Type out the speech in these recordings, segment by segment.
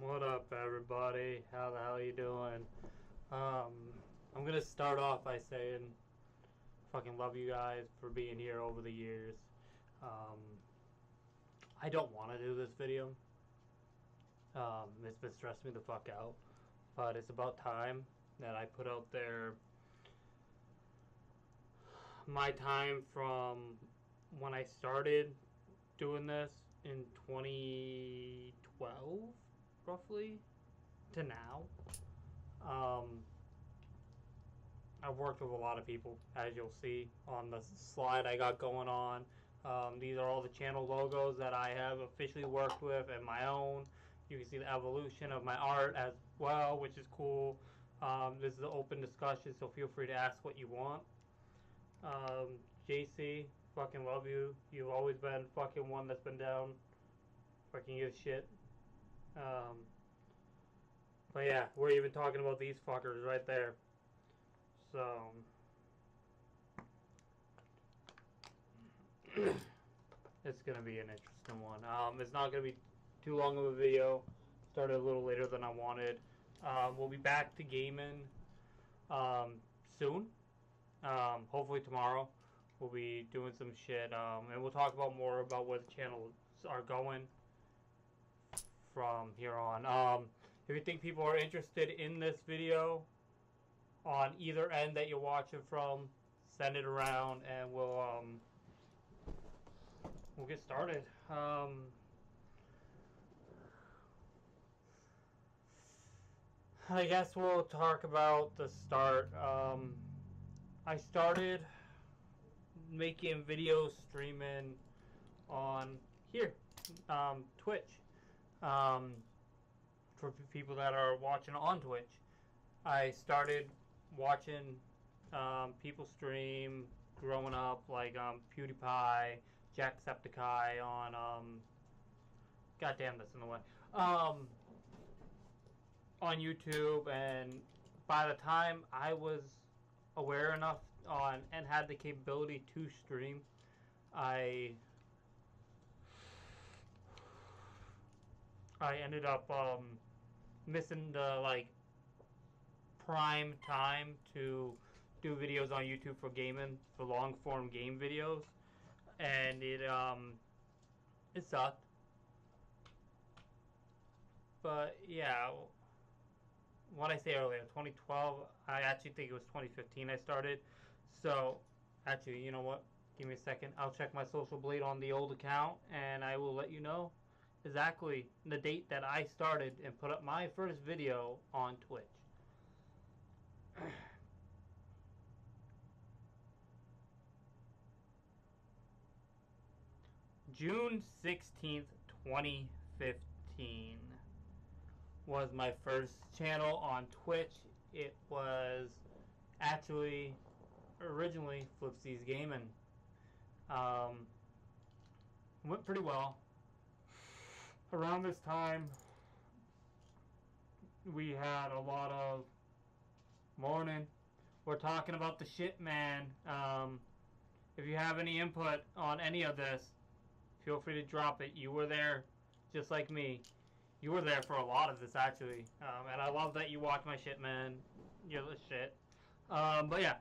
What up, everybody? How the hell you doing? I'm gonna start off by saying, fucking love you guys for being here over the years. Um, I don't want to do this video. It's been stressing me the fuck out, but it's about time that I put out there my time from when I started doing this in 2012, roughly, to now. Um, I've worked with a lot of people, as you'll see on the slide I got going on. These are all the channel logos that I have officially worked with and my own. You can see the evolution of my art as well, which is cool. This is an open discussion, so feel free to ask what you want. JC, fucking love you. You've always been fucking one that's been down. Fucking give shit. But yeah, we're even talking about these fuckers right there. So it's gonna be an interesting one. It's not gonna be too long of a video. Started a little later than I wanted. We'll be back to gaming soon. Hopefully tomorrow. We'll be doing some shit, and we'll talk about more about where the channels are going from here on. If you think people are interested in this video on either end that you're watching from, send it around and we'll get started. I guess we'll talk about the start. I started making video streaming on here, Twitch. For people that are watching on Twitch, I started watching people stream growing up, like PewDiePie, Jacksepticeye on goddamn, that's in the way, on YouTube, and by the time I was aware enough on and had the capability to stream, I ended up missing the prime time to do videos on YouTube for gaming, for long form game videos, and it sucked. But yeah, what I say earlier, 2012, I actually think it was 2015 I started. So actually, you know what? Give me a second. I'll check my social blade on the old account, and I will let you know exactly the date that I started and put up my first video on Twitch. June 16th, 2015 was my first channel on Twitch. It was actually originally Flipsy's Gaming. Went pretty well. Around this time, we had a lot of morning. We're talking about the shit, man. If you have any input on any of this, feel free to drop it. You were there, just like me. You were there for a lot of this, actually. And I love that you watch my shit, man. You're the shit. But yeah.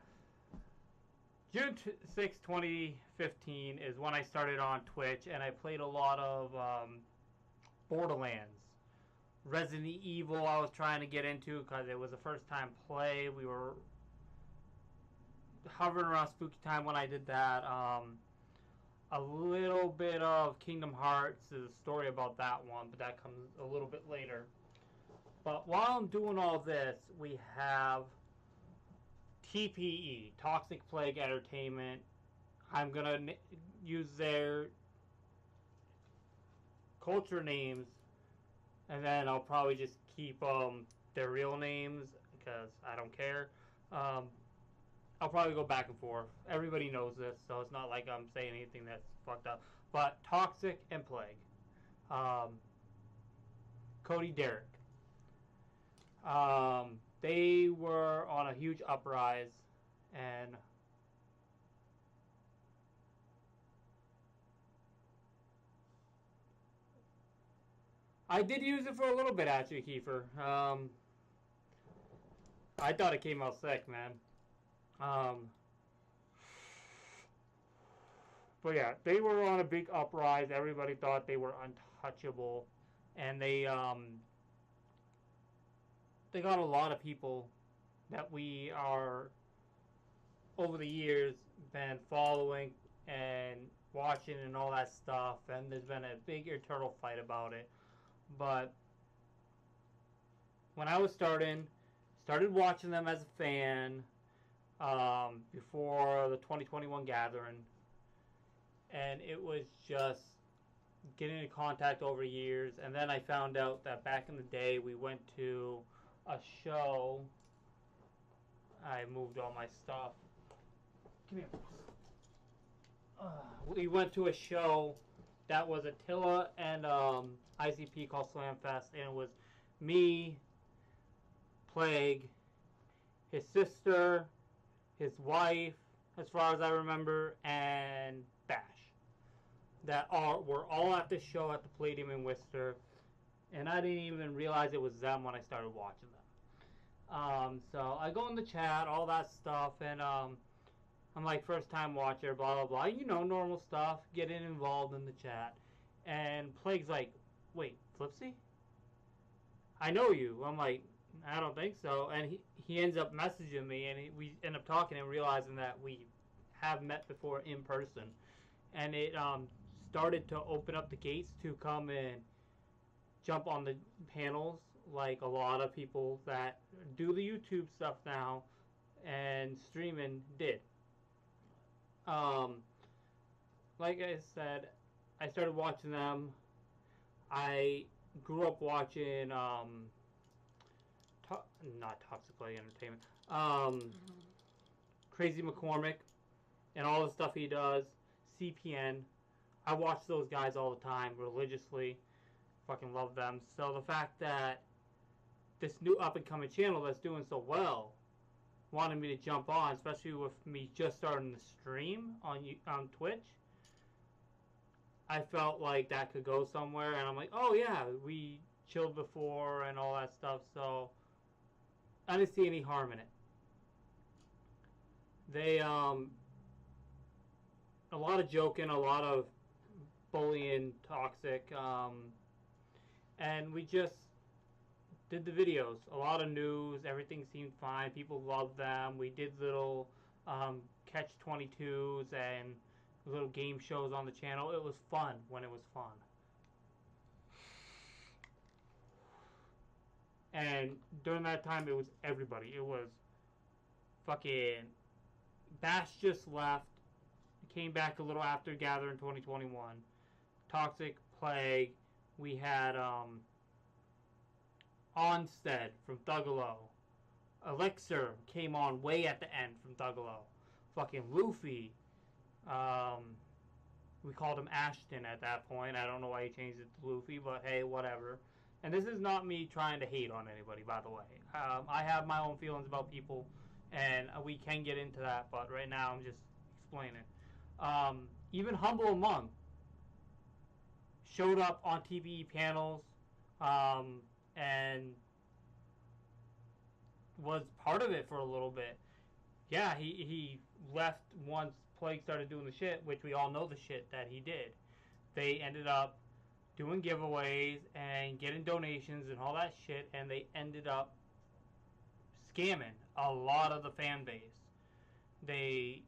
June 6, 2015 is when I started on Twitch, and I played a lot of Borderlands. Resident Evil I was trying to get into because it was a first time play. We were hovering around spooky time when I did that. A little bit of Kingdom Hearts is a story about that one, but that comes a little bit later. But while I'm doing all this, we have TPE, Toxic Plague Entertainment. I'm going to use their culture names, and then I'll probably just keep their real names because I don't care. I'll probably go back and forth. Everybody knows this, so it's not like I'm saying anything that's fucked up. But Toxic and Plague. Cody Derrick. They were on a huge uprise, and I did use it for a little bit, actually, Kiefer. I thought it came out sick, man. But yeah, they were on a big uprise. Everybody thought they were untouchable, and they got a lot of people that we are over the years been following and watching and all that stuff. And there's been a big eternal fight about it. But when I was started watching them as a fan before the 2021 gathering, and it was just getting in contact over years. And then I found out that back in the day we went to a show. I moved all my stuff. Come here. We went to a show that was Attila and ICP called Slamfest, and it was me, Plague, his sister, his wife, as far as I remember, and Bash. That were all at the show at the Palladium in Worcester, and I didn't even realize it was them when I started watching them. So I go in the chat, all that stuff, and I'm like, first time watcher, blah blah blah, you know, normal stuff, getting involved in the chat. And Plague's like, wait, Flipsy? I know you. I'm like, I don't think so. And he ends up messaging me, and we end up talking and realizing that we have met before in person. And it started to open up the gates to come and jump on the panels, like a lot of people that do the YouTube stuff now and streaming did. Like I said, I started watching them. I grew up watching not Toxic Play Entertainment, Crazy McCormick and all the stuff he does, CPN. I watch those guys all the time religiously. Fucking love them. So the fact that this new up and coming channel that's doing so well wanted me to jump on, especially with me just starting to stream on Twitch, I felt like that could go somewhere, and I'm like, oh yeah, we chilled before and all that stuff, so I didn't see any harm in it. They a lot of joking, a lot of bullying, toxic, and we just did the videos. A lot of news, everything seemed fine, people loved them. We did little catch-22s and little game shows on the channel. It was fun when it was fun. And during that time, it was everybody. It was fucking Bash just left, came back a little after Gather in 2021. Toxic, Plague, we had Onstead from Thuggalo. Elixir came on way at the end from Thuggalo. Fucking Luffy. We called him Ashton at that point. I don't know why he changed it to Luffy, but hey, whatever. And this is not me trying to hate on anybody, by the way. I have my own feelings about people, and we can get into that, but right now I'm just explaining. Even Humble Monk showed up on TVE panels, and was part of it for a little bit. Yeah, he left once Plague started doing the shit, which we all know the shit that he did. They ended up doing giveaways and getting donations and all that shit, and they ended up scamming a lot of the fan base. They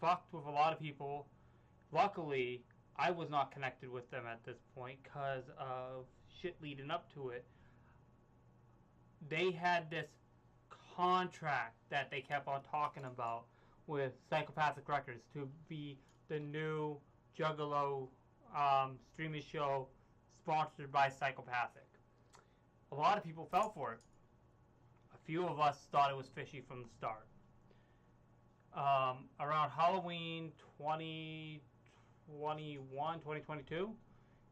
fucked with a lot of people. Luckily, I was not connected with them at this point because of shit leading up to it. They had this contract that they kept on talking about with Psychopathic Records to be the new Juggalo streaming show sponsored by Psychopathic. A lot of people fell for it. A few of us thought it was fishy from the start. Around Halloween 2022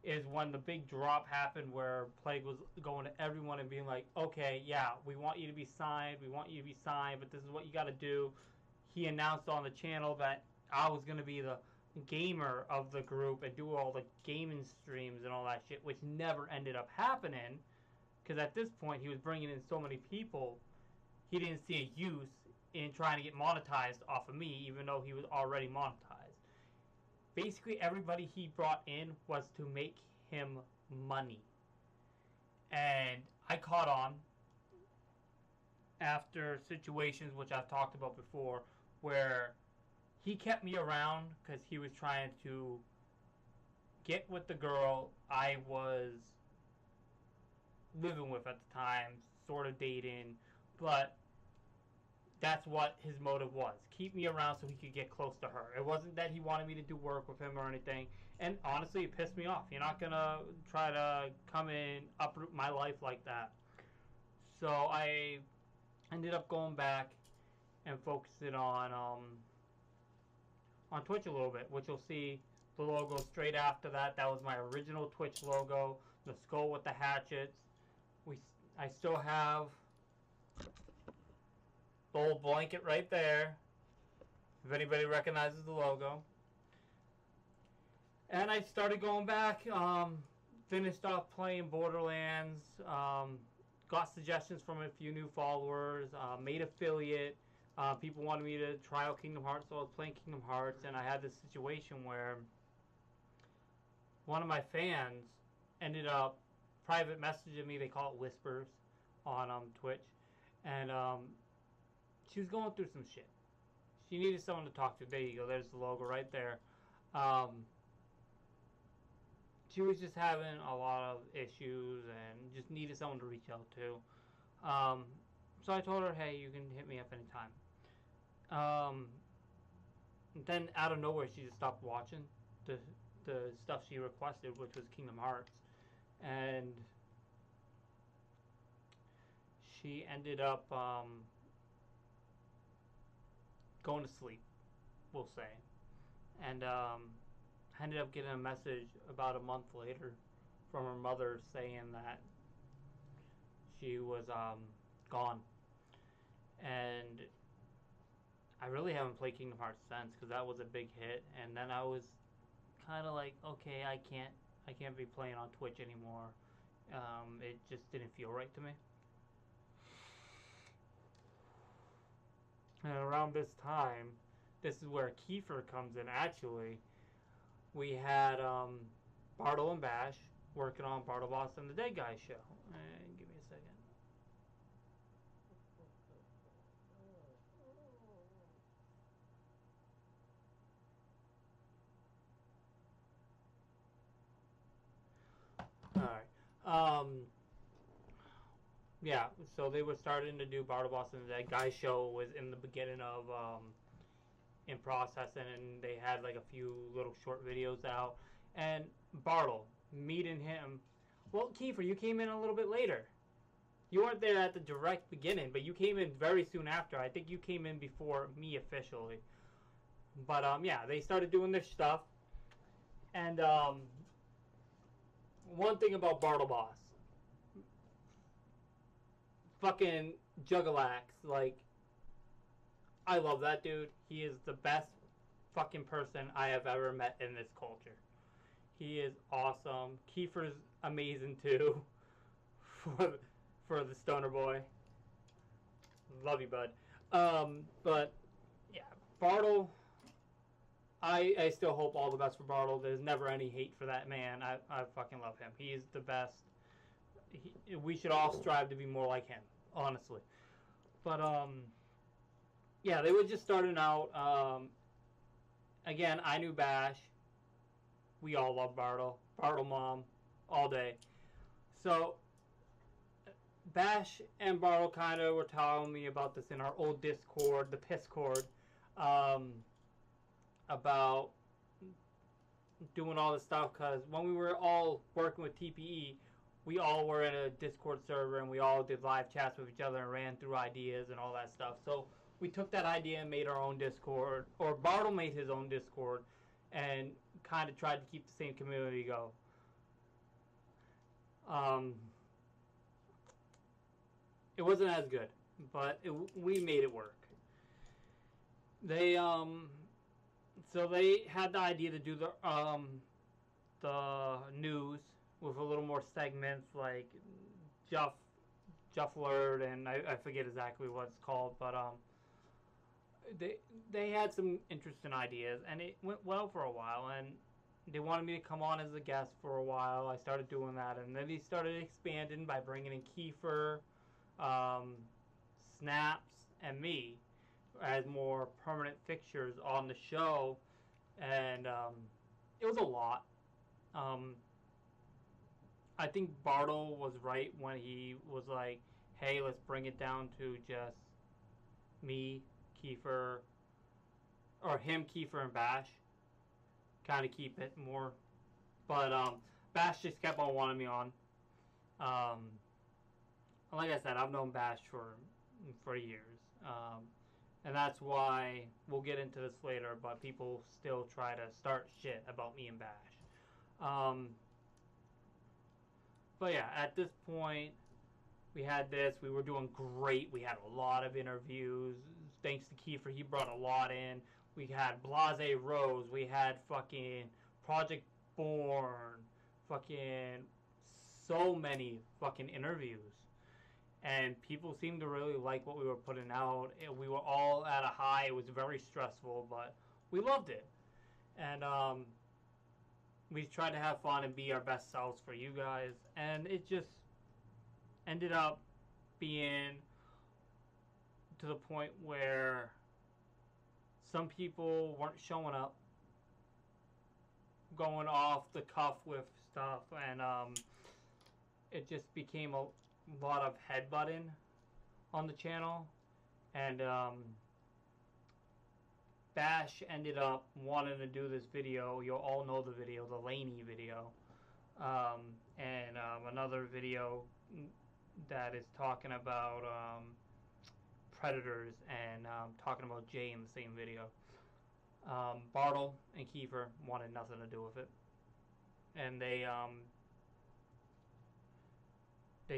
is when the big drop happened, where Plague was going to everyone and being like, okay, yeah, we want you to be signed, but this is what you got to do. He announced on the channel that I was going to be the gamer of the group and do all the gaming streams and all that shit, which never ended up happening because at this point he was bringing in so many people, he didn't see a use in trying to get monetized off of me, even though he was already monetized. Basically, everybody he brought in was to make him money. And I caught on after situations which I've talked about before where he kept me around because he was trying to get with the girl I was living with at the time, sort of dating, but that's what his motive was. Keep me around so he could get close to her. It wasn't that he wanted me to do work with him or anything. And honestly, it pissed me off. You're not going to try to come in, uproot my life like that. So I ended up going back and focusing on Twitch a little bit, which you'll see the logo straight after that. That was my original Twitch logo, the skull with the hatchets. I still have the old blanket right there, if anybody recognizes the logo. And I started going back, finished off playing Borderlands, got suggestions from a few new followers, made affiliate. People wanted me to try out Kingdom Hearts, so I was playing Kingdom Hearts, and I had this situation where one of my fans ended up private messaging me. They call it whispers on Twitch, and she was going through some shit. She needed someone to talk to. There you go. There's the logo right there. She was just having a lot of issues and just needed someone to reach out to. So I told her, hey, you can hit me up anytime. Then out of nowhere, she just stopped watching the stuff she requested, which was Kingdom Hearts. And she ended up going to sleep, we'll say. And I ended up getting a message about a month later from her mother saying that she was gone. And I really haven't played Kingdom Hearts since because that was a big hit. And then I was kind of like, okay, I can't be playing on Twitch anymore. It just didn't feel right to me. And around this time, this is where Kiefer comes in. Actually, we had Bartle and Bash working on Bartle Boss and the Dead Guy show. Give me a second. Alright. Yeah, so they were starting to do Bartle Boss and the Dead Guy show was in the beginning of in processing, and they had like a few little short videos out. And Bartle, meeting him. Well, Kiefer, you came in a little bit later. You weren't there at the direct beginning, but you came in very soon after. I think you came in before me officially. But yeah, they started doing their stuff. And one thing about Bartle Boss, fucking Juggalax, like, I love that dude. He is the best fucking person I have ever met in this culture. He is awesome. Kiefer's amazing too. For the stoner boy. Love you, bud. But yeah, Bartle. I still hope all the best for Bartle. There's never any hate for that man. I fucking love him. He is the best. We should all strive to be more like him, honestly. But yeah, they were just starting out. Again, I knew Bash. We all love Bartle. Bartle Mom, all day. So Bash and Bartle kind of were telling me about this in our old Discord, the Pisscord, about doing all this stuff, because when we were all working with TPE, we all were in a Discord server and we all did live chats with each other and ran through ideas and all that stuff. So we took that idea and made our own Discord, or Bartle made his own Discord and kind of tried to keep the same community go. It wasn't as good, but we made it work. They So they had the idea to do the news with a little more segments like Jeff Alert, and I forget exactly what it's called, but they they had some interesting ideas, and it went well for a while, and they wanted me to come on as a guest for a while. I started doing that, and then they started expanding by bringing in Kiefer, um, Snaps, and me as more permanent fixtures on the show, and it was a lot. Um, I think Bartle was right when he was like, "Hey, let's bring it down to just me, Kiefer, or him, Kiefer, and Bash. Kind of keep it more." But Bash just kept on wanting me on. Um, like I said, I've known Bash for years, and that's why we'll get into this later. But people still try to start shit about me and Bash. Um, but yeah, at this point, we had this. We were doing great. We had a lot of interviews. Thanks to Kiefer, he brought a lot in. We had Blase Rose. We had fucking Project Born. Fucking so many fucking interviews. And people seemed to really like what we were putting out. We were all at a high. It was very stressful, but we loved it. And we tried to have fun and be our best selves for you guys. And it just ended up being to the point where some people weren't showing up, going off the cuff with stuff, and it just became a lot of headbutting on the channel. And Bash ended up wanting to do this video. You'll all know the video, the Laney video, and another video that is talking about predators, and talking about Jay in the same video. Bartle and Kiefer wanted nothing to do with it, and they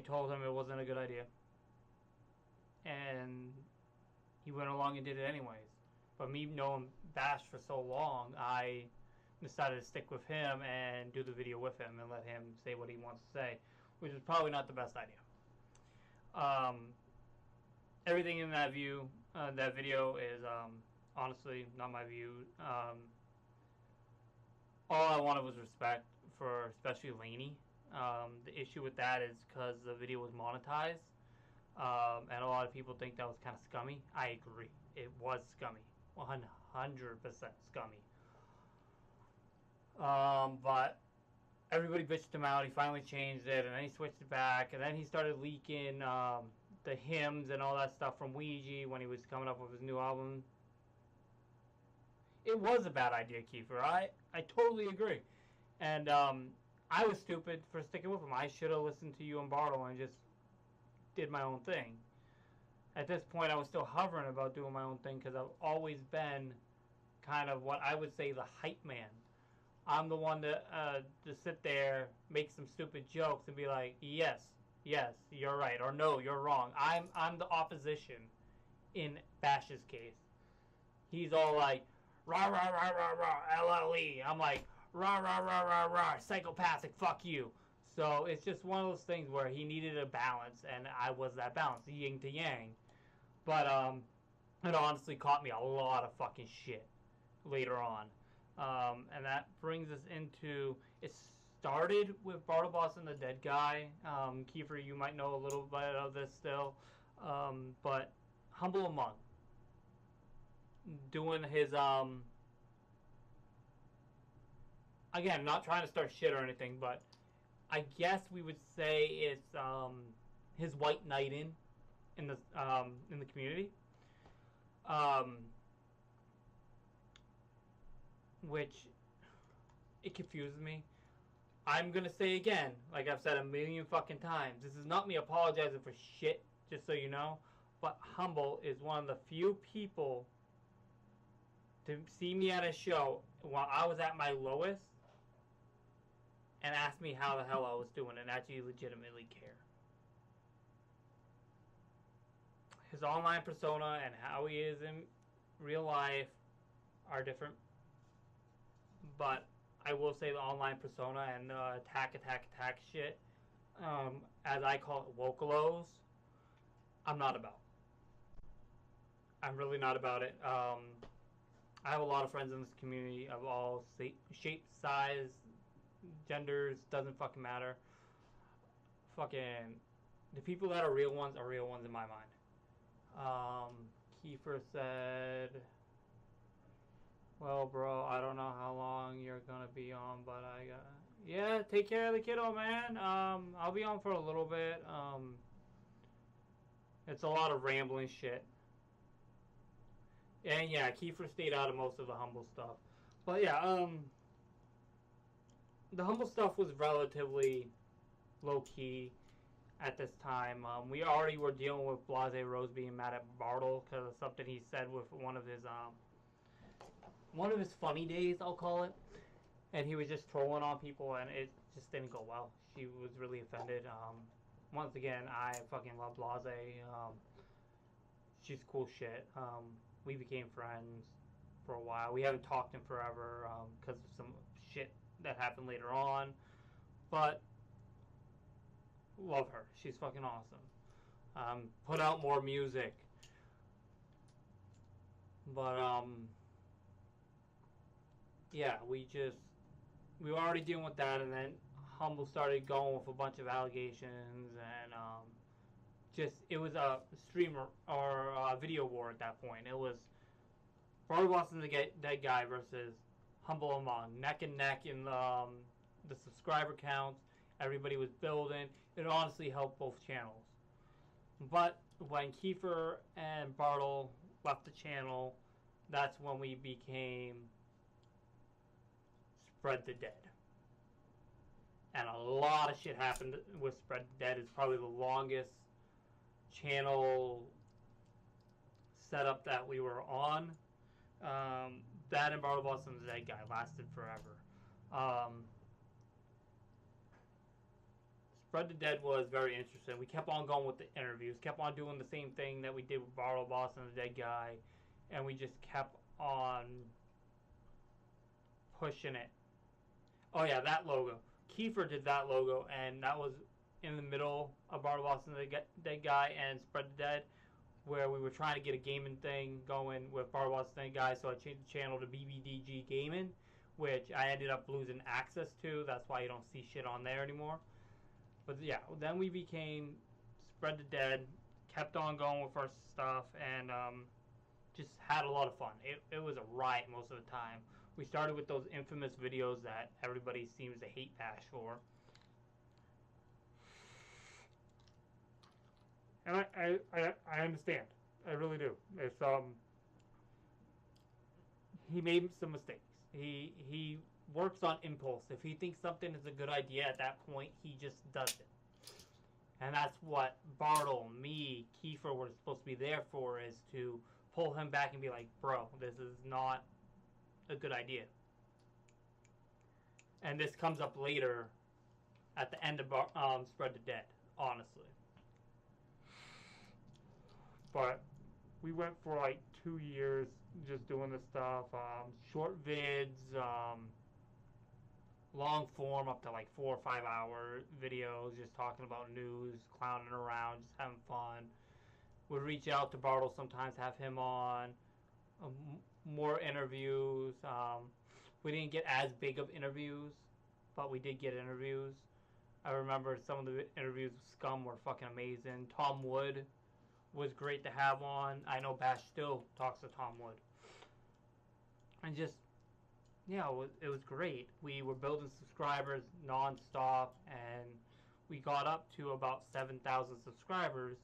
told him it wasn't a good idea, and he went along and did it anyways. But me knowing Bash for so long, I decided to stick with him and do the video with him and let him say what he wants to say, which is probably not the best idea. Everything in that video is honestly not my view. All I wanted was respect for especially Laney. The issue with that is because the video was monetized, and a lot of people think that was kind of scummy. I agree. It was scummy. 100% scummy. But everybody bitched him out. He finally changed it, and then he switched it back, and then he started leaking the hymns and all that stuff from Ouija when he was coming up with his new album. It was a bad idea, Kiefer. I totally agree. And I was stupid for sticking with him. I should have listened to you and Bartle and just did my own thing. At this point, I was still hovering about doing my own thing because I've always been kind of what I would say the hype man. I'm the one to sit there, make some stupid jokes, and be like, yes, you're right, or no, you're wrong. I'm the opposition in Bash's case. He's all like, rah, rah, rah, rah, rah, LLE. I'm like, rah, rah, rah, rah, rah, psychopathic, fuck you. So it's just one of those things where he needed a balance, and I was that balance, yin to yang. But it honestly caught me a lot of fucking shit later on. And that brings us into, it started with Bartleboss and the Dead Guy. Kiefer, you might know a little bit of this still. But Humble Among, doing his, again, not trying to start shit or anything, but I guess we would say it's his white knighting in the community. Which, it confuses me. I'm gonna say again, like I've said a million fucking times, this is not me apologizing for shit, just so you know, but Humble is one of the few people to see me at a show while I was at my lowest and ask me how the hell I was doing and actually legitimately care. His online persona and how he is in real life are different but I will say the online persona and attack shit, as I call it, wokelos, I'm not about. I'm really not about it. I have a lot of friends in this community of all shapes, size, genders, doesn't fucking matter. Fucking, the people that are real ones in my mind. Kiefer said, well, bro, I don't know how long you're gonna be on, but I got. Yeah, take care of the kiddo, man. I'll be on for a little bit. It's a lot of rambling shit. And yeah, Kiefer stayed out of most of the humble stuff. But yeah, the humble stuff was relatively low key at this time. We already were dealing with Blase Rose being mad at Bartle because of something he said with one of his funny days, I'll call it, and he was just trolling on people, and it just didn't go well. She was really offended. Once again, I fucking love Blase. She's cool shit. We became friends for a while. We haven't talked in forever because of some shit that happened later on, but love her. She's fucking awesome. Put out more music, but yeah, we were already dealing with that, and then Humble started going with a bunch of allegations, and just it was a streamer or a video war at that point. It was Barry Boston the Dead Guy versus Humble Among, neck and neck in the subscriber counts. Everybody was building. It honestly helped both channels. But when Kiefer and Bartle left the channel, that's when we became Spread the Dead. And a lot of shit happened with Spread the Dead. It's probably the longest channel setup that we were on. That and Bartle Boston's Dead Guy lasted forever. Spread the Dead was very interesting. We kept on going with the interviews, kept on doing the same thing that we did with Bartle Boston's Dead Guy, and we just kept on pushing it. Oh yeah, that logo. Kiefer did that logo, and that was in the middle of Bartle Boston's Dead Guy and Spread the Dead, where we were trying to get a gaming thing going with Bartle Boston's Dead Guy, so I changed the channel to BBDG Gaming, which I ended up losing access to. That's why you don't see shit on there anymore. But yeah, then we became Spread the Dead, kept on going with our stuff, and just had a lot of fun. It was a riot most of the time. We started with those infamous videos that everybody seems to hate Bash for. And I understand. I really do. It's he made some mistakes. He works on impulse. If he thinks something is a good idea at that point, he just does it. And that's what Bartle, me, Kiefer were supposed to be there for, is to pull him back and be like, bro, this is not a good idea. And this comes up later at the end of Spread the Dead, honestly. But we went for like 2 years just doing this stuff. Short vids, long form up to like 4 or 5 hour videos, just talking about news, clowning around, just having fun. Would reach out to Bartle sometimes, have him on. More interviews. We didn't get as big of interviews, but we did get interviews. I remember some of the interviews with Scum were fucking amazing. Tom Wood was great to have on. I know Bash still talks to Tom Wood. And just, yeah, it was great. We were building subscribers non-stop, and we got up to about 7,000 subscribers.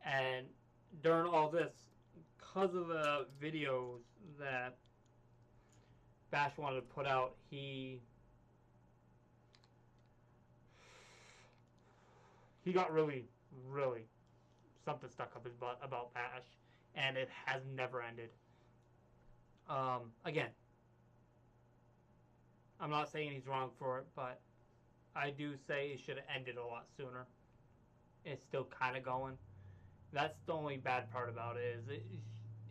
And during all this, because of the videos that Bash wanted to put out, he got really something stuck up his butt about Bash, and it has never ended. Again, I'm not saying he's wrong for it, but I do say it should have ended a lot sooner. It's still kind of going. That's the only bad part about it, is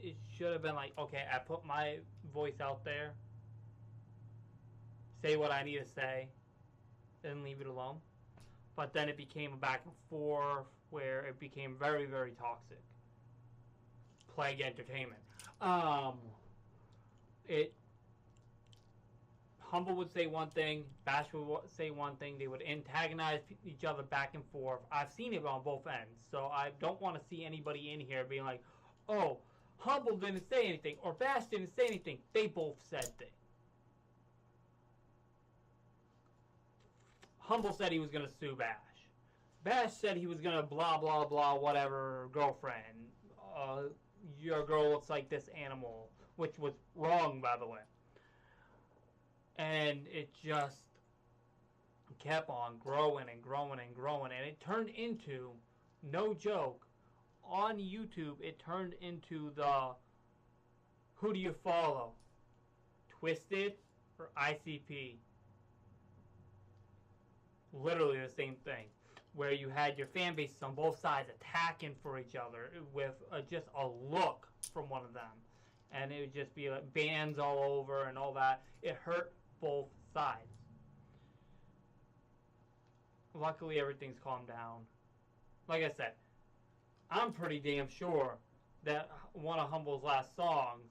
it should have been like, okay, I put my voice out there, say what I need to say, and leave it alone. But then it became a back and forth where it became very, very toxic. Plague entertainment. Um, it Humble would say one thing, Bash would say one thing. They would antagonize each other back and forth. I've seen it on both ends, so I don't want to see anybody in here being like, "Oh, Humble didn't say anything," or "Bash didn't say anything." They both said things. Humble said he was gonna sue Bash. Bash said he was gonna blah blah blah whatever girlfriend. Uh, your girl looks like this animal, which was wrong, by the way. And it just kept on growing and growing and growing, and it turned into, no joke, on YouTube it turned into the who do you follow, Twisted or ICP? Literally the same thing, where you had your fan bases on both sides attacking for each other with just a look from one of them, and it would just be like bans all over and all that. It hurt both sides. Luckily, everything's calmed down. Like I said, I'm pretty damn sure that one of Humble's last songs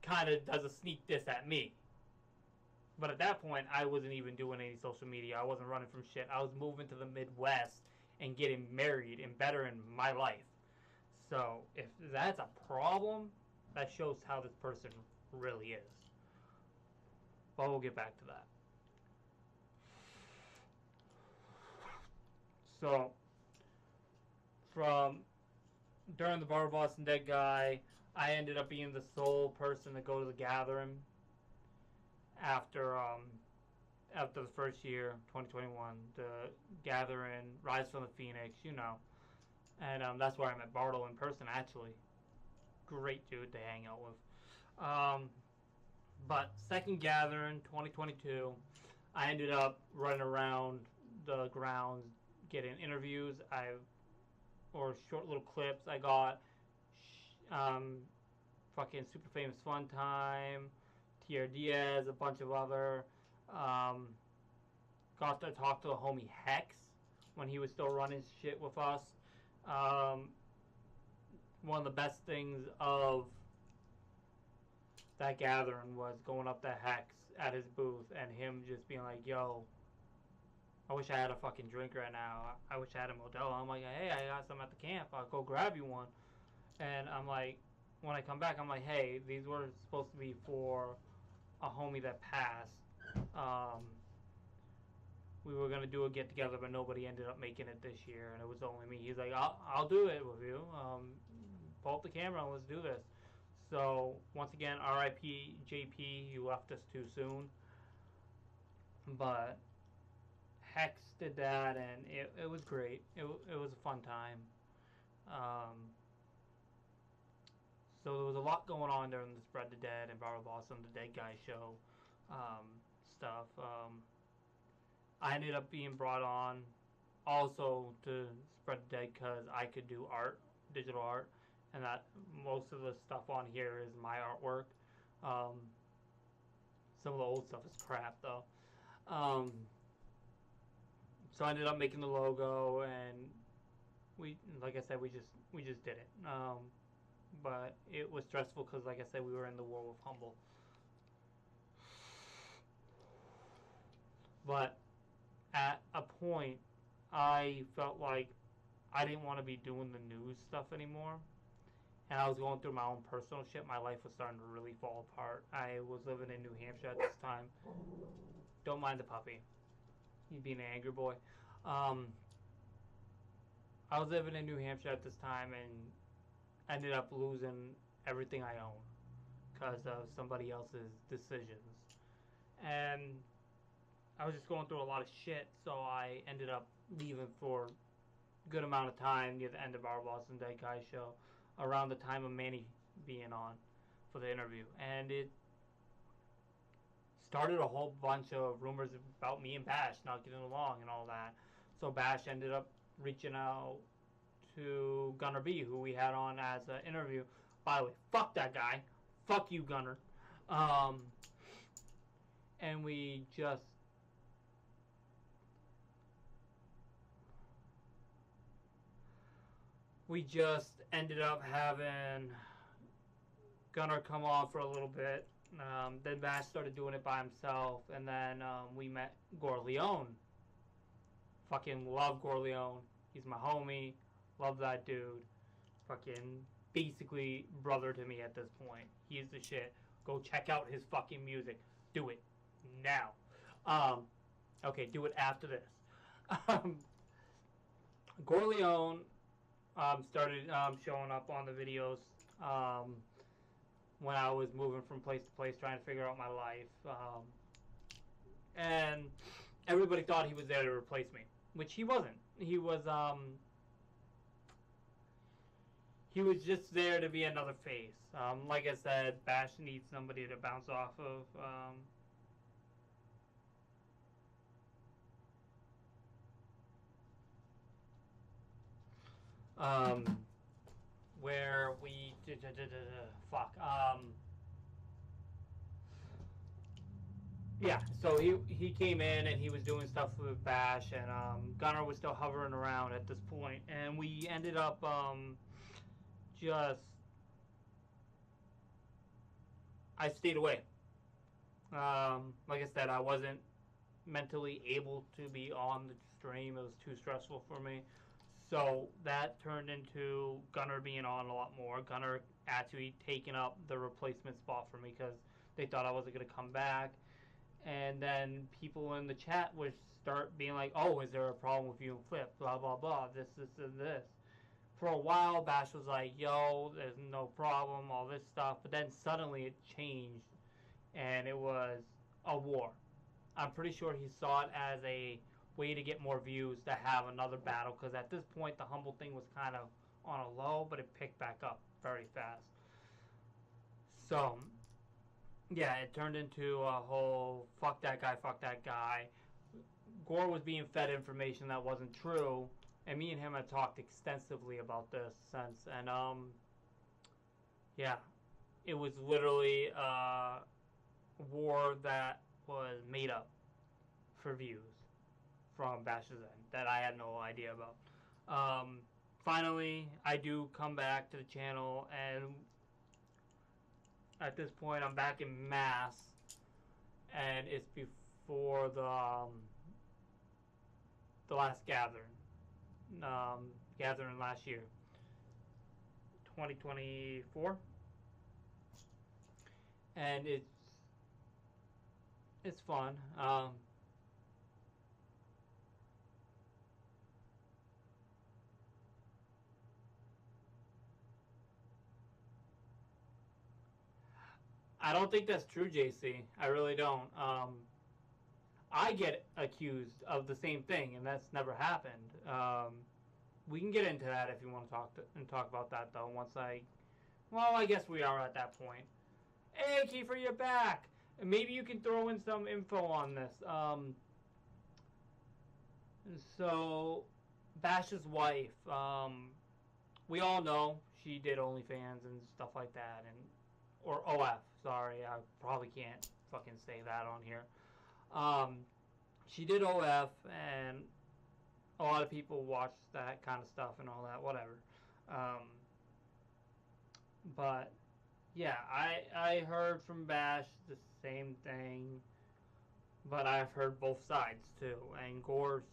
kind of does a sneak diss at me. But at that point, I wasn't even doing any social media. I wasn't running from shit. I was moving to the Midwest and getting married and bettering my life. So if that's a problem, that shows how this person really is. But we'll get back to that. So, from during the Bar Boston Dead guy, I ended up being the sole person to go to the gathering after the first year, 2021, the gathering, Rise from the Phoenix, you know. And that's where I met Bartle in person, actually. Great dude to hang out with. But second gathering, 2022, I ended up running around the grounds getting interviews, or short little clips. I got fucking Super Famous Fun Time, Tier Diaz, a bunch of other. Got to talk to the homie Hex when he was still running shit with us. One of the best things of that gathering was going up to Hex at his booth and him just being like, "Yo, I wish I had a fucking drink right now. I wish I had a Modelo." I'm like, "Hey, I got some at the camp. I'll go grab you one." And I'm like, when I come back, I'm like, "Hey, these were supposed to be for a homie that passed. We were gonna do a get together, but nobody ended up making it this year, and it was only me." He's like, "I'll do it with you. Pull up the camera and let's do this." So once again, R.I.P. JP. He left us too soon, but Hex did that, and it was great. It was a fun time. So there was a lot going on during the Spread the Dead and Barrel Blossom, the Dead Guy show stuff. I ended up being brought on also to Spread the Dead because I could do art, digital art, and that most of the stuff on here is my artwork. Some of the old stuff is crap though. So I ended up making the logo, and we, like I said, we just did it. But it was stressful because, like I said, we were in the war with Humble. But at a point, I felt like I didn't want to be doing the news stuff anymore. And I was going through my own personal shit. My life was starting to really fall apart. I was living in New Hampshire at this time. Don't mind the puppy. He's being an angry boy. I was living in New Hampshire at this time and ended up losing everything I own because of somebody else's decisions. And I was just going through a lot of shit, so I ended up leaving for a good amount of time near the end of our Boston Dead Guy show, around the time of Manny being on for the interview. And it started a whole bunch of rumors about me and Bash not getting along and all that. So Bash ended up reaching out to Gunner B, who we had on as an interview. By the way, fuck that guy. Fuck you, Gunner. And we just ended up having Gunner come on for a little bit. Then Bash started doing it by himself, and then we met Gorleone. Fucking love Gorleone. He's my homie. Love that dude. Fucking basically brother to me at this point. He's the shit. Go check out his fucking music. Do it now. Okay, do it after this. Gorleone started showing up on the videos when I was moving from place to place trying to figure out my life. And everybody thought he was there to replace me, which he wasn't. He was just there to be another face. Like I said, Bash needs somebody to bounce off of. Where we fuck. Yeah, so he came in and he was doing stuff with Bash, and Gunner was still hovering around at this point, and we ended up I stayed away. Like I said, I wasn't mentally able to be on the stream. It was too stressful for me. So that turned into Gunner being on a lot more. Gunner actually taking up the replacement spot for me because they thought I wasn't going to come back. And then people in the chat would start being like, oh, is there a problem with you and Flip? Blah, blah, blah. This, and this. For a while, Bash was like, yo, there's no problem, all this stuff. But then suddenly it changed, and it was a war. I'm pretty sure he saw it as a way to get more views to have another battle, because at this point, the Humble thing was kind of on a low, but it picked back up very fast. So, yeah, it turned into a whole fuck that guy. Gore was being fed information that wasn't true, and me and him had talked extensively about this since, and yeah, it was literally a war that was made up for views from Bash's end that I had no idea about. Finally, I do come back to the channel, and at this point, I'm back in Mass, and it's before the last gathering last year, 2024, and it's fun. I don't think that's true, JC. I really don't. I get accused of the same thing, and that's never happened. We can get into that if you want to talk about that, though. Well, I guess we are at that point. Hey, Kiefer, you're back. Maybe you can throw in some info on this. So, Bash's wife, we all know she did OnlyFans and stuff like that, or OF. Sorry, I probably can't fucking say that on here. She did OF, and a lot of people watch that kind of stuff and all that, whatever. But yeah, I heard from Bash the same thing, but I've heard both sides too. And Gore's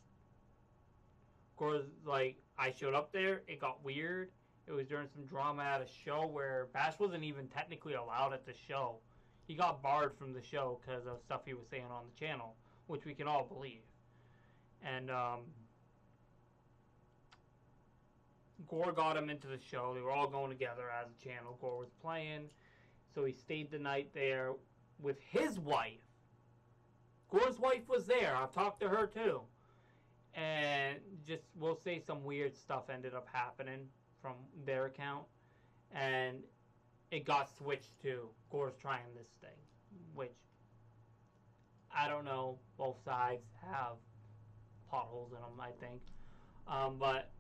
like, I showed up there, it got weird. It was during some drama at a show where Bash wasn't even technically allowed at the show. He got barred from the show because of stuff he was saying on the channel, which we can all believe. And Gore got him into the show. They were all going together as a channel. Gore was playing, so he stayed the night there with his wife. Gore's wife was there. I've talked to her too. And just, we'll say some weird stuff ended up happening from their account, and it got switched to Gore's trying this thing, which I don't know. Both sides have potholes in them, I think. But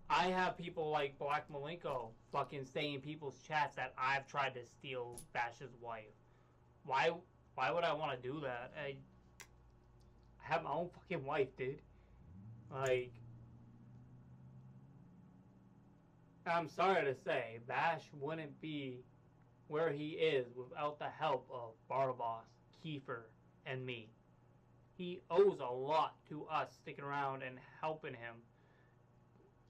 I I have people like Black Malenko fucking stay in people's chats that I've tried to steal Bash's wife. Why? Why would I want to do that? I have my own fucking wife, dude. Like, I'm sorry to say, Bash wouldn't be where he is without the help of Bartabas, Kiefer, and me. He owes a lot to us sticking around and helping him,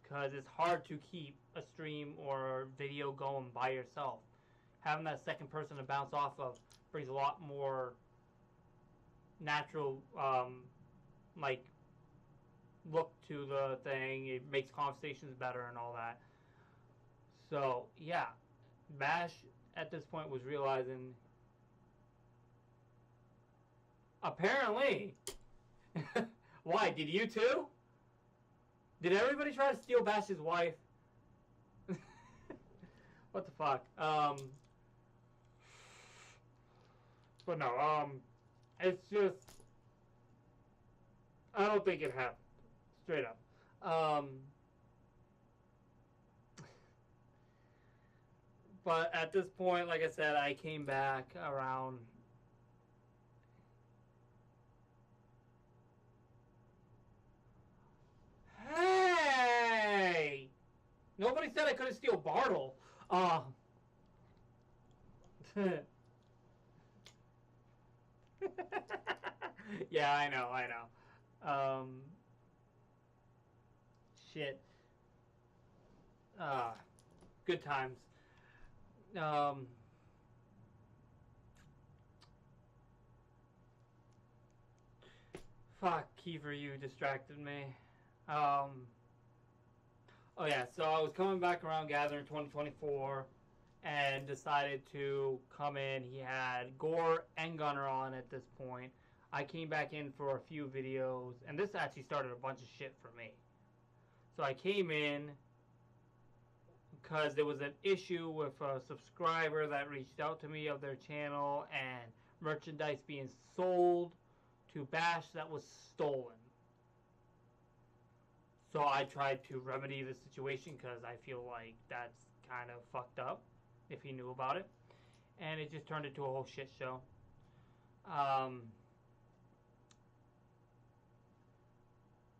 because it's hard to keep a stream or video going by yourself. Having that second person to bounce off of brings a lot more natural, like, look to the thing. It makes conversations better and all that. So, yeah, Bash at this point was realizing, apparently, why, did you too? Did everybody try to steal Bash's wife? What the fuck? But no, it's just, I don't think it happened. Straight up. But at this point, like I said, I came back around. Hey! Nobody said I couldn't steal Bartle. Yeah, I know. Shit. Good times. Fuck, Kiefer, you distracted me. Oh yeah, so I was coming back around Gathering 2024 and decided to come in. He had Gore and Gunner on at this point. I came back in for a few videos, and this actually started a bunch of shit for me. So I came in because there was an issue with a subscriber that reached out to me of their channel and merchandise being sold to Bash that was stolen. So I tried to remedy the situation because I feel like that's kind of fucked up if he knew about it. And it just turned into a whole shit show.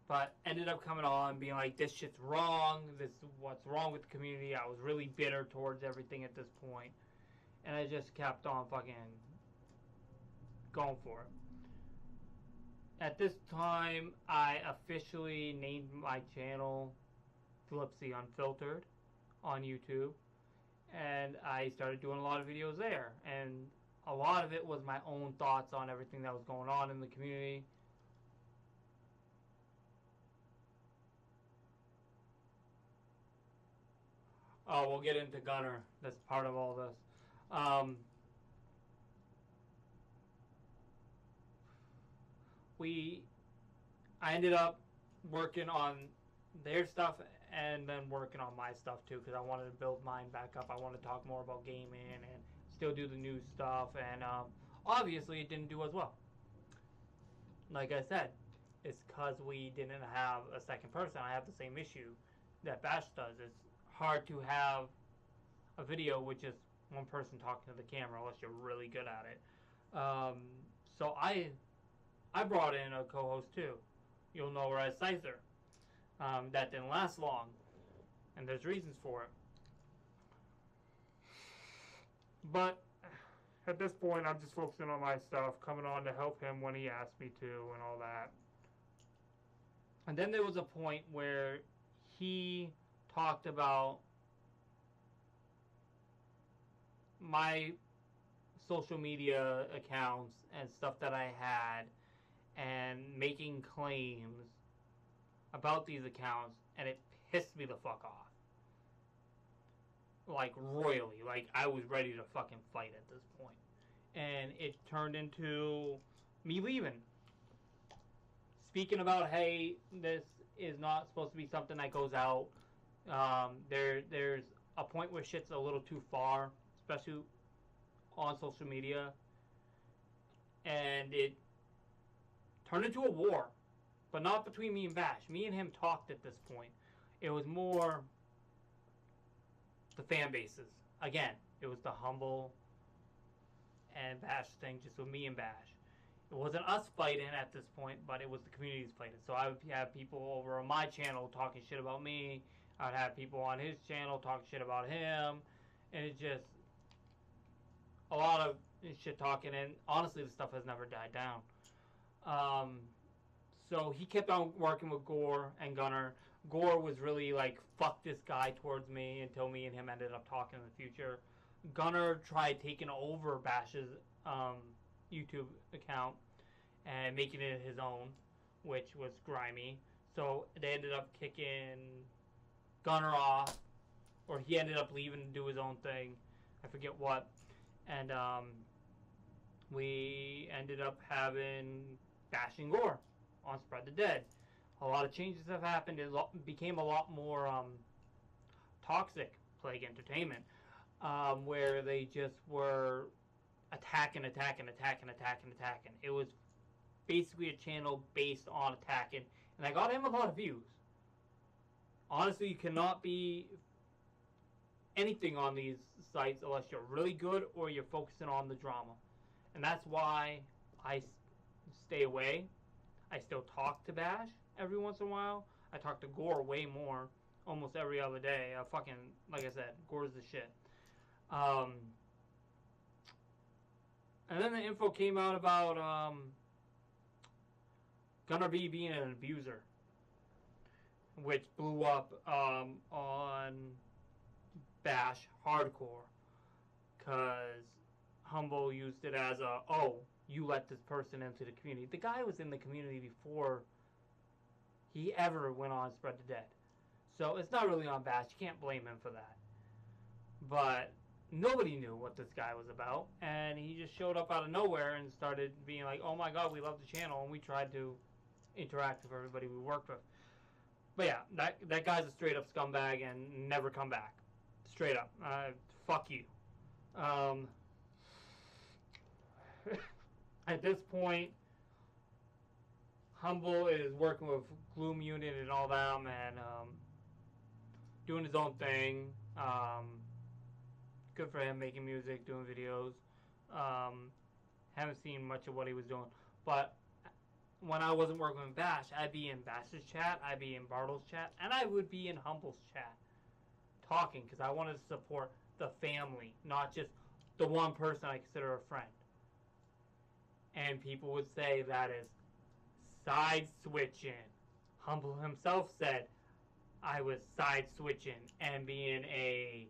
But ended up coming on being like, this shit's wrong. This is what's wrong with the community. I was really bitter towards everything at this point. And I just kept on fucking going for it. At this time, I officially named my channel Flipsy Unfiltered on YouTube. And I started doing a lot of videos there. And a lot of it was my own thoughts on everything that was going on in the community. Oh, we'll get into Gunner. That's part of all this. I ended up working on their stuff and then working on my stuff too, because I wanted to build mine back up. I wanted to talk more about gaming and still do the new stuff, and obviously it didn't do as well. Like I said, it's because we didn't have a second person. I have the same issue that Bash does. It's hard to have a video with just one person talking to the camera unless you're really good at it. So I brought in a co-host too. You'll know her as Sizer. That didn't last long, and there's reasons for it. But at this point, I'm just focusing on my stuff, coming on to help him when he asked me to and all that. And then there was a point where he talked about my social media accounts and stuff that I had and making claims about these accounts, and it pissed me the fuck off. Like, royally. Like, I was ready to fucking fight at this point. And it turned into me leaving. Speaking about, hey, this is not supposed to be something that goes out. There's a point where shit's a little too far, especially on social media. And it turned into a war. But not between me and Bash. Me and him talked at this point. It was more the fan bases. Again, it was the Humble and Bash thing, just with me and Bash. It wasn't us fighting at this point, but it was the communities fighting. So I would have people over on my channel talking shit about me. I'd have people on his channel talking shit about him, and it's just a lot of shit talking. And honestly, the stuff has never died down. Um, so he kept on working with Gore and Gunner. Gore was really like, fuck this guy towards me until me and him ended up talking in the future. Gunner tried taking over Bash's YouTube account and making it his own, which was grimy. So they ended up kicking Gunner off, or he ended up leaving to do his own thing. I forget what. And we ended up having Bashing Gore on Spread the Dead. A lot of changes have happened. It became a lot more toxic, Plague Entertainment, where they just were attacking. It was basically a channel based on attacking, and I got him a lot of views. Honestly, you cannot be anything on these sites unless you're really good or you're focusing on the drama. And that's why I stay away. I still talk to Bash every once in a while. I talk to Gore way more, almost every other day. Fucking, like I said, Gore's the shit. And then the info came out about Gunner B being an abuser, which blew up on Bash hardcore, because Humble used it as a, oh, you let this person into the community. The guy was in the community before he ever went on Spread the Dead. So it's not really on Bash. You can't blame him for that. But nobody knew what this guy was about, and he just showed up out of nowhere and started being like, oh my god, we love the channel, and we tried to interact with everybody we worked with. But yeah, that guy's a straight up scumbag and never come back. Straight up. Fuck you. At this point, Humble is working with Gloom Unit and all them, and doing his own thing. Good for him, making music, doing videos. Haven't seen much of what he was doing. But when I wasn't working with Bash, I'd be in Bash's chat, I'd be in Bartle's chat, and I would be in Humble's chat talking, because I wanted to support the family, not just the one person I consider a friend. And people would say that is side switching. Humble himself said I was side switching and being a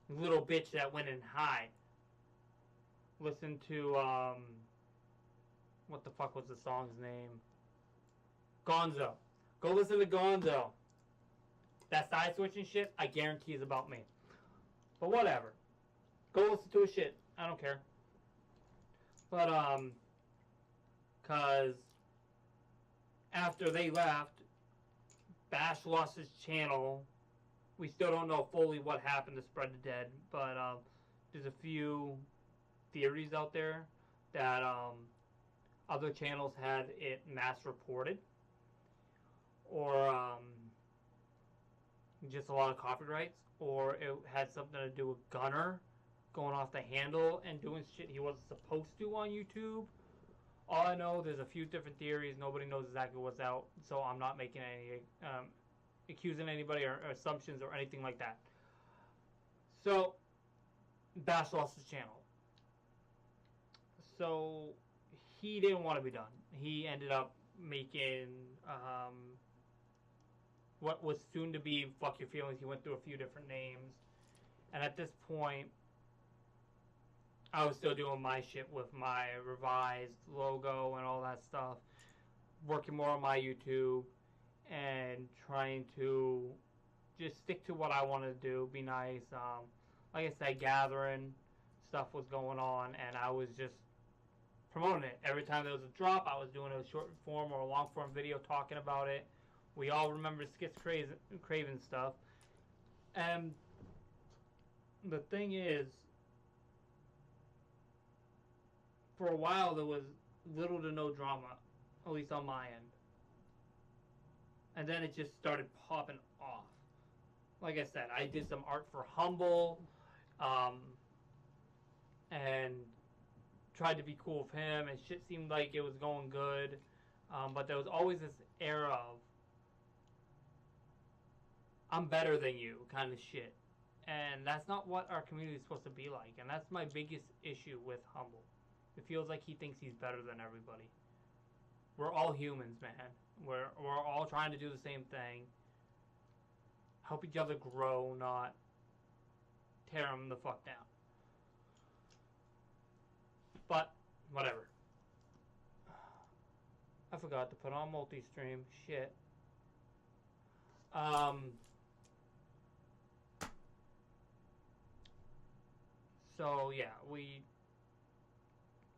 little bitch that went and hide. Listen to what the fuck was the song's name? Gonzo. Go listen to Gonzo. That side switching shit, I guarantee is about me. But whatever. Go listen to his shit. I don't care. But cause after they left, Bash lost his channel. We still don't know fully what happened to Spread the Dead, but there's a few theories out there that other channels had it mass reported, or just a lot of copyrights, or it had something to do with Gunner going off the handle and doing shit he wasn't supposed to on YouTube. All I know, there's a few different theories. Nobody knows exactly what's out, so I'm not making any accusing anybody or assumptions or anything like that. So Bash lost his channel, so he didn't want to be done. He ended up making what was soon to be Fuck Your Feelings. He went through a few different names, and at this point I was still doing my shit with my revised logo and all that stuff, working more on my YouTube and trying to just stick to what I wanted to do, be nice. Like I said, gathering stuff was going on, and I was just promoting it. Every time there was a drop, I was doing a short form or a long form video talking about it. We all remember Skits Craven stuff. And the thing is, for a while there was little to no drama, at least on my end. And then it just started popping off. Like I said, I did some art for Humble, um, and tried to be cool with him, and shit seemed like it was going good. But there was always this air of, I'm better than you kind of shit. And that's not what our community is supposed to be like. And that's my biggest issue with Humble. It feels like he thinks he's better than everybody. We're all humans, man. We're all trying to do the same thing. Help each other grow, not tear them the fuck down. But, whatever. I forgot to put on multi-stream. Shit. So, yeah,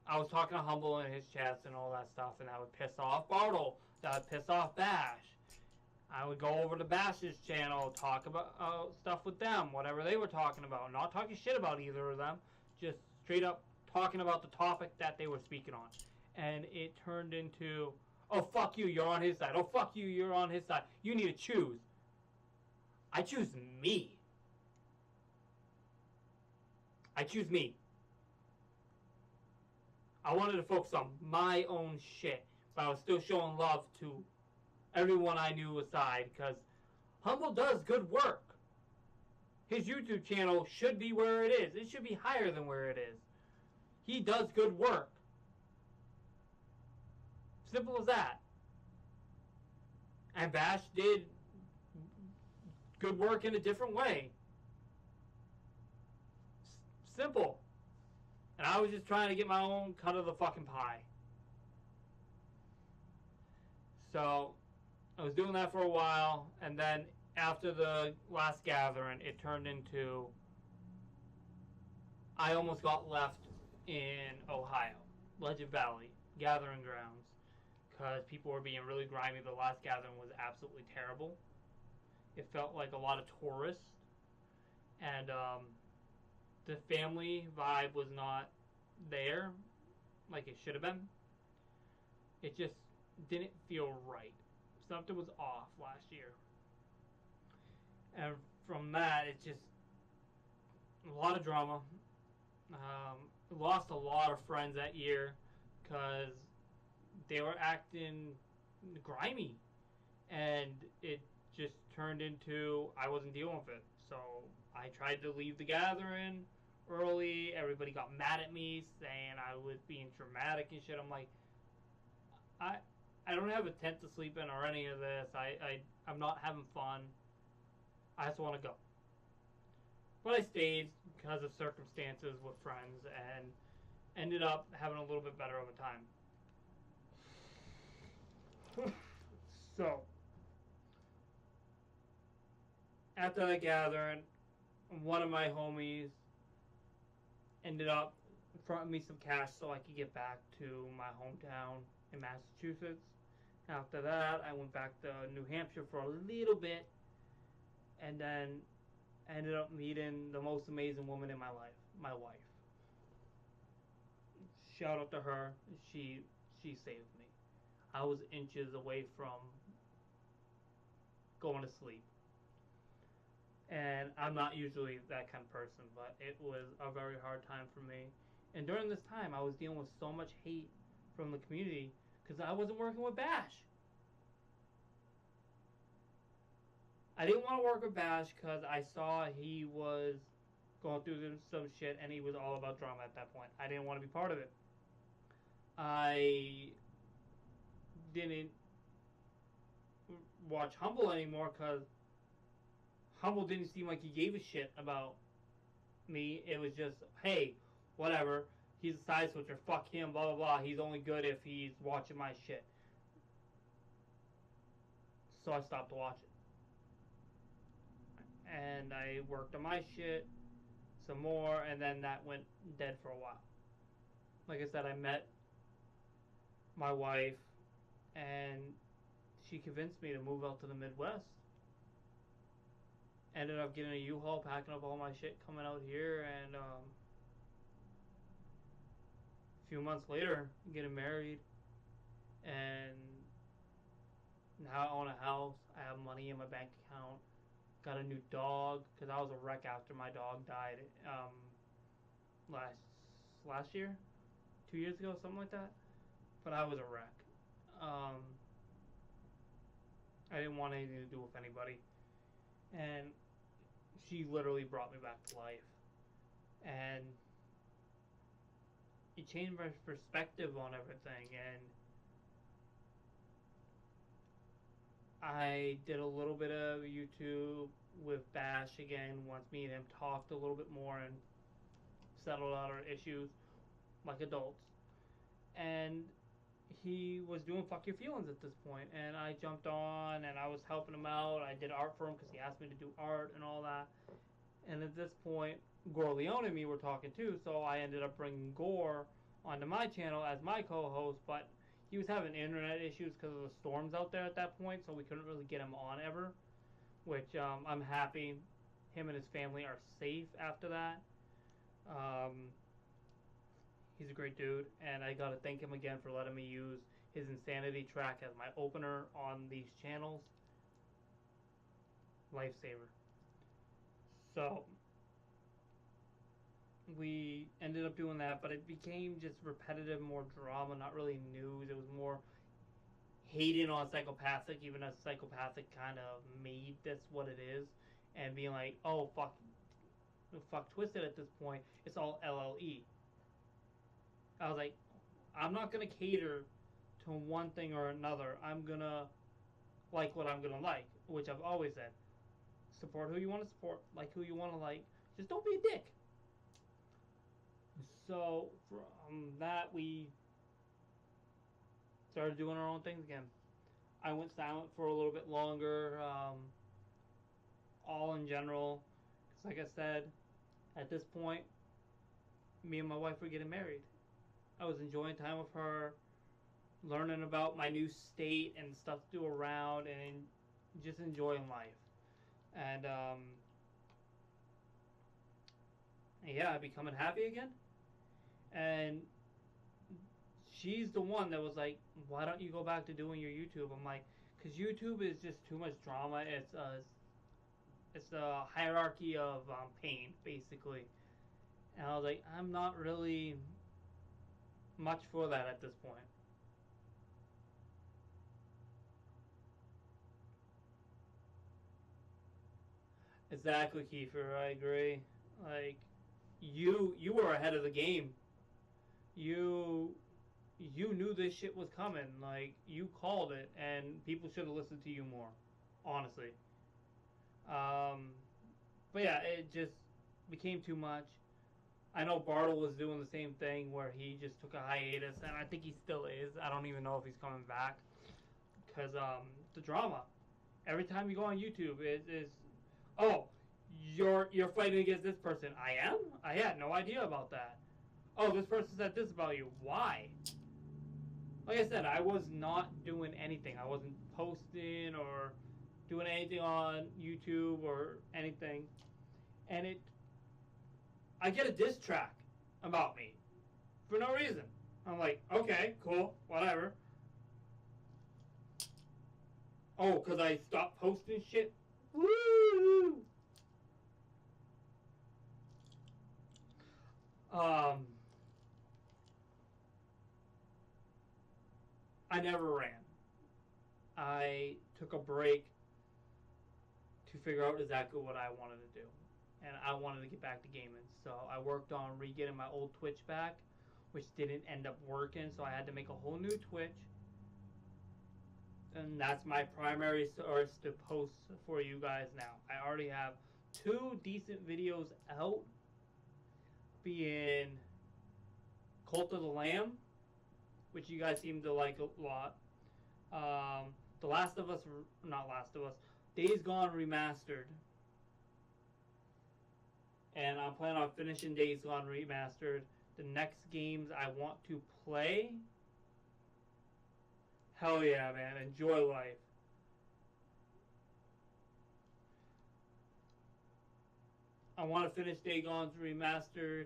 I was talking to Humble in his chats and all that stuff, and that would piss off Bartle. That would piss off Bash. I would go over to Bash's channel, talk about stuff with them, whatever they were talking about. Not talking shit about either of them, just straight up talking about the topic that they were speaking on. And it turned into, oh, fuck you, you're on his side. Oh, fuck you, you're on his side. You need to choose. I choose me. I choose me. I wanted to focus on my own shit, but I was still showing love to everyone I knew aside, because Humble does good work. His YouTube channel should be where it is. It should be higher than where it is. He does good work. Simple as that. And Bash did good work in a different way. Simple. And I was just trying to get my own cut of the fucking pie. So, I was doing that for a while, and then after the last gathering, it turned into, I almost got left in Ohio, Legend Valley, gathering grounds, because people were being really grimy. The last gathering was absolutely terrible. It felt like a lot of tourists, and the family vibe was not there like it should have been. It just didn't feel right. Something was off last year. And from that, it just, a lot of drama. Lost a lot of friends that year because they were acting grimy. And it just turned into, I wasn't dealing with it. So I tried to leave the gathering early. Everybody got mad at me saying I was being dramatic and shit. I'm like, I don't have a tent to sleep in or any of this. I'm not having fun. I just want to go. But I stayed because of circumstances with friends and ended up having a little bit better of a time. So, after the gathering, one of my homies ended up fronting me some cash so I could get back to my hometown in Massachusetts. After that, I went back to New Hampshire for a little bit, and then ended up meeting the most amazing woman in my life, my wife. Shout out to her. She saved me. I was inches away from going to sleep. And I'm not usually that kind of person, but it was a very hard time for me. And during this time, I was dealing with so much hate from the community because I wasn't working with Bash. I didn't want to work with Bash because I saw he was going through some shit and he was all about drama at that point. I didn't want to be part of it. I didn't watch Humble anymore because Humble didn't seem like he gave a shit about me. It was just, hey, whatever. He's a side switcher. Fuck him, blah, blah, blah. He's only good if he's watching my shit. So I stopped watching. And I worked on my shit some more, and then that went dead for a while. Like I said, I met my wife, and she convinced me to move out to the Midwest. Ended up getting a U-Haul, packing up all my shit, coming out here, and a few months later, getting married, and Now I own a house. I have money in my bank account. Got a new dog because I was a wreck after my dog died last last year, 2 years ago, something like that. But I was a wreck. Um, I didn't want anything to do with anybody, and she literally brought me back to life, and it changed my perspective on everything. And I did a little bit of YouTube with Bash again once me and him talked a little bit more and settled out our issues like adults. And he was doing Fuck Your Feelings at this point, and I jumped on and I was helping him out. I did art for him because he asked me to do art and all that. And at this point, Gore Leone and me were talking too, so I ended up bringing Gore onto my channel as my co-host, but he was having internet issues because of the storms out there at that point, so we couldn't really get him on ever, which I'm happy him and his family are safe after that. Um, he's a great dude, and I gotta thank him again for letting me use his Insanity track as my opener on these channels. Lifesaver. So, we ended up doing that, but it became just repetitive, more drama, not really news. It was more hating on Psychopathic, even as Psychopathic kind of made this what it is, and being like, oh, fuck Twisted at this point. It's all LLE. I was like, I'm not going to cater to one thing or another. I'm going to like what I'm going to like, which I've always said. Support who you want to support, like who you want to like. Just don't be a dick. So from that, we started doing our own things again. I went silent for a little bit longer, all in general. Because, like I said, at this point, me and my wife were getting married. I was enjoying time with her, learning about my new state and stuff to do around, and just enjoying life. And, yeah, becoming happy again. And she's the one that was like, why don't you go back to doing your YouTube? I'm like, because YouTube is just too much drama. It's a hierarchy of pain, basically. And I was like, I'm not really much for that at this point. Exactly, Kiefer. I agree. Like, you were ahead of the game. You you knew this shit was coming. Like, you called it, and people should have listened to you more. Honestly. Um, but yeah, it just became too much. I know Bartle was doing the same thing where he just took a hiatus, and I think he still is. I don't even know if he's coming back because the drama. Every time you go on YouTube, it is oh, you're fighting against this person. I am. I had no idea about that. Oh, this person said this about you. Why? Like I said, I was not doing anything. I wasn't posting or doing anything on YouTube or anything, and I get a diss track about me for no reason. I'm like, okay, cool, whatever. Oh, because I stopped posting shit? Woo! I never ran. I took a break to figure out exactly what I wanted to do. And I wanted to get back to gaming. So I worked on re-getting my old Twitch back, which didn't end up working. So I had to make a whole new Twitch. And that's my primary source to post for you guys now. I already have 2 decent videos out, being Cult of the Lamb, which you guys seem to like a lot. The Last of Us, not Last of Us, Days Gone Remastered. And I'm planning on finishing Days Gone Remastered. The next games I want to play, hell yeah, man, enjoy life. I want to finish Days Gone Remastered.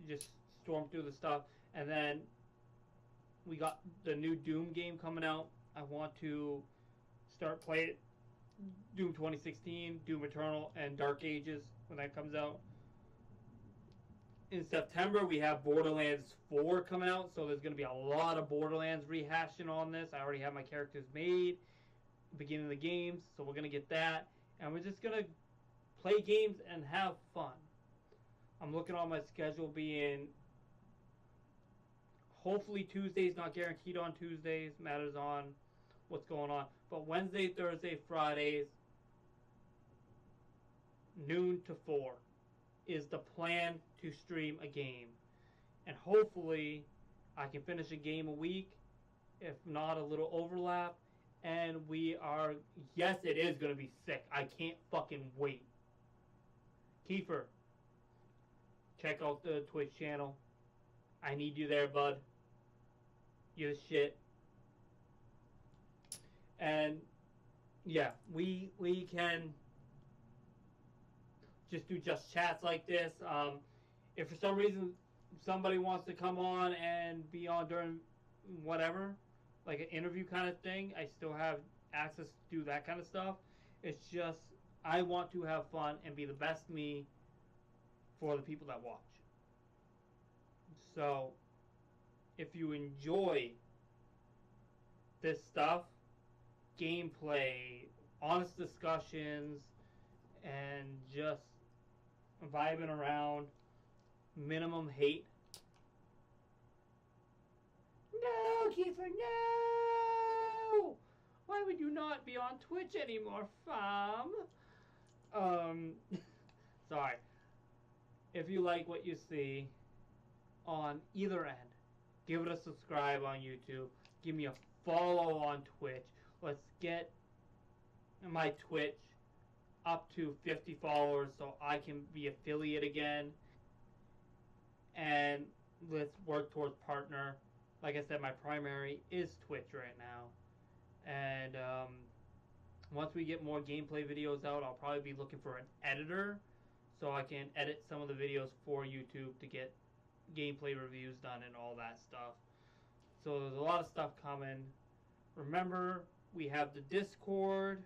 Just storm through the stuff. And then we got the new Doom game coming out. I want to start playing Doom 2016, Doom Eternal, and Dark Ages when that comes out. In September, we have Borderlands 4 coming out, so there's going to be a lot of Borderlands rehashing on this. I already have my characters made beginning of the games, so we're going to get that. And we're just going to play games and have fun. I'm looking on my schedule being hopefully Tuesdays, not guaranteed on Tuesdays, matters on what's going on. But Wednesday, Thursday, Fridays, noon to 4 is the plan to stream a game. And hopefully I can finish a game a week, if not a little overlap. And we are, yes, it is going to be sick. I can't fucking wait. Kiefer, check out the Twitch channel. I need you there, bud. You're the shit. And yeah, we can just do just chats like this. If for some reason somebody wants to come on and be on during whatever, like an interview kind of thing, I still have access to do that kind of stuff. It's just I want to have fun and be the best me for the people that watch. So if you enjoy this stuff, gameplay, honest discussions, and just vibing around, minimum hate. No, Kiefer, no! Why would you not be on Twitch anymore, fam? Sorry. If you like what you see on either end, give it a subscribe on YouTube. Give me a follow on Twitch. Let's get my Twitch up to 50 followers so I can be affiliate again. And let's work towards partner. Like I said, my primary is Twitch right now. And once we get more gameplay videos out, I'll probably be looking for an editor so I can edit some of the videos for YouTube to get gameplay reviews done and all that stuff. So there's a lot of stuff coming. Remember, we have the Discord,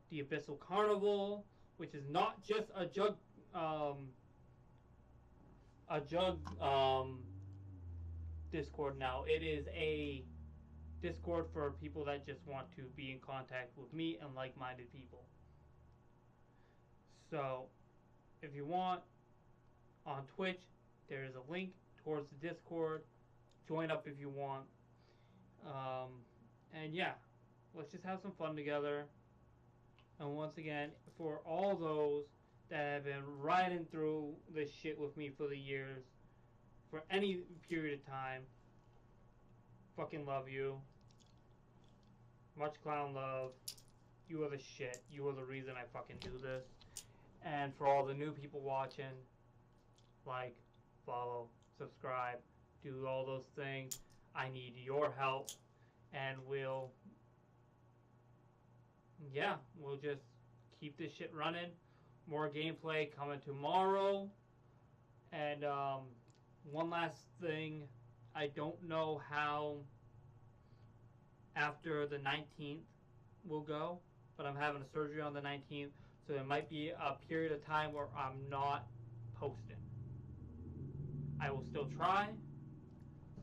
the Abyssal Carnival, which is not just a jug Discord now. It is a Discord for people that just want to be in contact with me and like-minded people. So if you want, on Twitch, there is a link towards the Discord. Join up if you want. And yeah, let's just have some fun together. And once again, for all those that have been riding through this shit with me for the years, for any period of time, fucking love you. Much clown love. You are the shit. You are the reason I fucking do this. And for all the new people watching, like, follow, subscribe, do all those things. I need your help. And we'll just keep this shit running. More gameplay coming tomorrow. And one last thing. I don't know how after the 19th will go, but I'm having a surgery on the 19th, so there might be a period of time where I'm not posting. I will still try,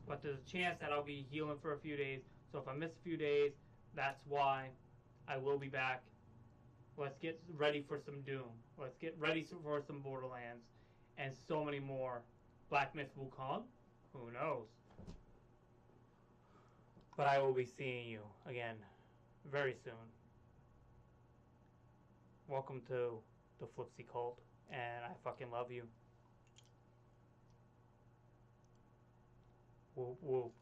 but there's a chance that I'll be healing for a few days. So if I miss a few days, that's why. I will be back. Let's get ready for some Doom. Let's get ready for some Borderlands. And so many more. Black Myth will come. Who knows? But I will be seeing you again very soon. Welcome to the Flipsy Cult. And I fucking love you. Whoop whoop.